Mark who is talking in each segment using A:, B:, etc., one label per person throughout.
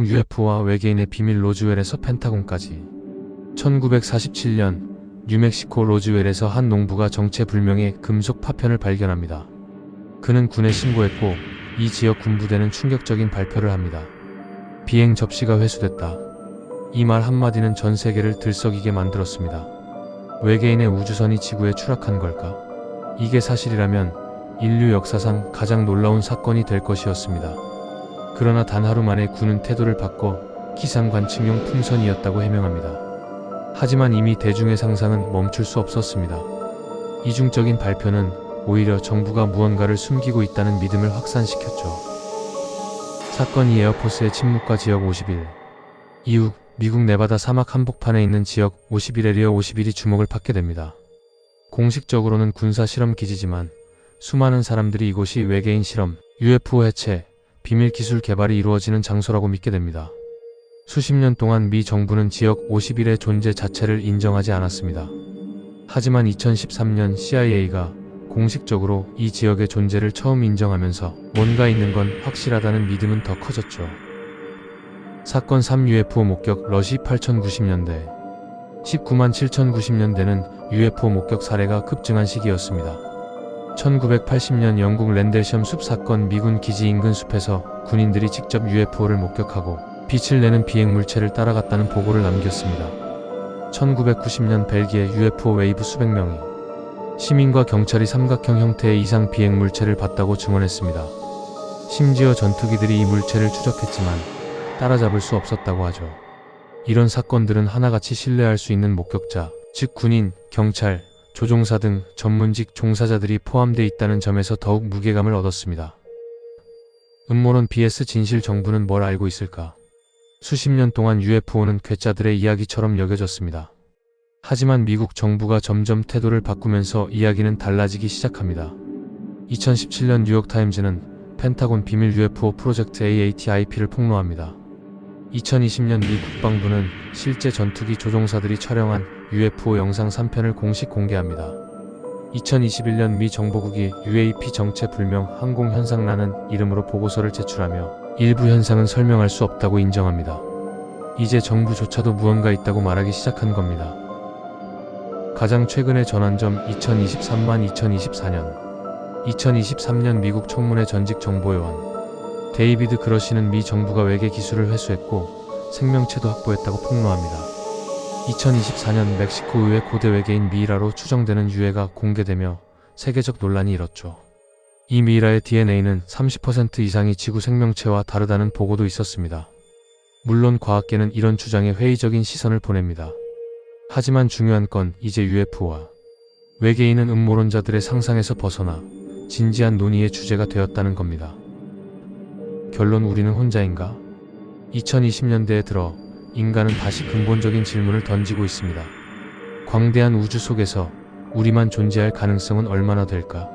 A: UFO와 외계인의 비밀 로즈웰에서 펜타곤까지. 1947년 뉴멕시코 로즈웰에서 한 농부가 정체불명의 금속 파편을 발견합니다. 그는 군에 신고했고 이 지역 군부대는 충격적인 발표를 합니다. 비행 접시가 회수됐다. 이 말 한마디는 전 세계를 들썩이게 만들었습니다. 외계인의 우주선이 지구에 추락한 걸까? 이게 사실이라면 인류 역사상 가장 놀라운 사건이 될 것이었습니다. 그러나 단 하루 만에 군은 태도를 바꿔 기상관측용 풍선이었다고 해명합니다. 하지만 이미 대중의 상상은 멈출 수 없었습니다. 이중적인 발표는 오히려 정부가 무언가를 숨기고 있다는 믿음을 확산시켰죠. 사건이 에어포스의 침묵과 지역 51. 이후 미국 네바다 사막 한복판에 있는 지역 51에리어 51이 주목을 받게 됩니다. 공식적으로는 군사 실험 기지지만 수많은 사람들이 이곳이 외계인 실험, UFO 해체, 비밀 기술 개발이 이루어지는 장소라고 믿게 됩니다. 수십 년 동안 미 정부는 지역 51의 존재 자체를 인정하지 않았습니다. 하지만 2013년 CIA가 공식적으로 이 지역의 존재를 처음 인정하면서 뭔가 있는 건 확실하다는 믿음은 더 커졌죠. 사건 3 UFO 목격 러시 8090년대 19만 7090년대는 UFO 목격 사례가 급증한 시기였습니다. 1980년 영국 랜델섬 숲 사건 미군 기지 인근 숲에서 군인들이 직접 UFO를 목격하고 빛을 내는 비행 물체를 따라갔다는 보고를 남겼습니다. 1990년 벨기에 UFO 웨이브 수백 명이 시민과 경찰이 삼각형 형태의 이상 비행 물체를 봤다고 증언했습니다. 심지어 전투기들이 이 물체를 추적했지만 따라잡을 수 없었다고 하죠. 이런 사건들은 하나같이 신뢰할 수 있는 목격자, 즉 군인, 경찰, 조종사 등 전문직 종사자들이 포함되어 있다는 점에서 더욱 무게감을 얻었습니다. 음모론 vs 진실 정부는 뭘 알고 있을까? 수십 년 동안 UFO는 괴짜들의 이야기처럼 여겨졌습니다. 하지만 미국 정부가 점점 태도를 바꾸면서 이야기는 달라지기 시작합니다. 2017년 뉴욕타임즈는 펜타곤 비밀 UFO 프로젝트 AATIP를 폭로합니다. 2020년 미 국방부는 실제 전투기 조종사들이 촬영한 UFO 영상 3편을 공식 공개합니다. 2021년 미 정보국이 UAP 정체불명 항공현상라는 이름으로 보고서를 제출하며 일부 현상은 설명할 수 없다고 인정합니다. 이제 정부조차도 무언가 있다고 말하기 시작한 겁니다. 가장 최근의 전환점 2023만 2024년 2023년 미국 청문회 전직 정보요원 데이비드 그러시는 미 정부가 외계 기술을 회수했고 생명체도 확보했다고 폭로합니다. 2024년 멕시코의회 고대 외계인 미이라로 추정되는 유해가 공개되며 세계적 논란이 일었죠. 이 미이라의 DNA는 30% 이상이 지구 생명체와 다르다는 보고도 있었습니다. 물론 과학계는 이런 주장에 회의적인 시선을 보냅니다. 하지만 중요한 건 이제 UFO와 외계인은 음모론자들의 상상에서 벗어나 진지한 논의의 주제가 되었다는 겁니다. 결론 우리는 혼자인가? 2020년대에 들어 인간은 다시 근본적인 질문을 던지고 있습니다. 광대한 우주 속에서 우리만 존재할 가능성은 얼마나 될까?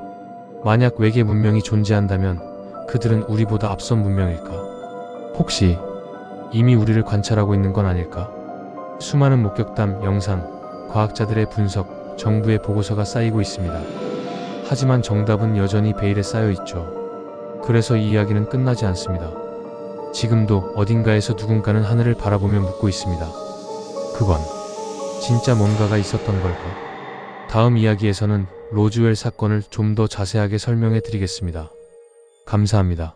A: 만약 외계 문명이 존재한다면 그들은 우리보다 앞선 문명일까? 혹시 이미 우리를 관찰하고 있는 건 아닐까? 수많은 목격담, 영상, 과학자들의 분석, 정부의 보고서가 쌓이고 있습니다. 하지만 정답은 여전히 베일에 쌓여 있죠. 그래서 이 이야기는 끝나지 않습니다. 지금도 어딘가에서 누군가는 하늘을 바라보며 묻고 있습니다. 그건 진짜 뭔가가 있었던 걸까? 다음 이야기에서는 로즈웰 사건을 좀 더 자세하게 설명해 드리겠습니다. 감사합니다.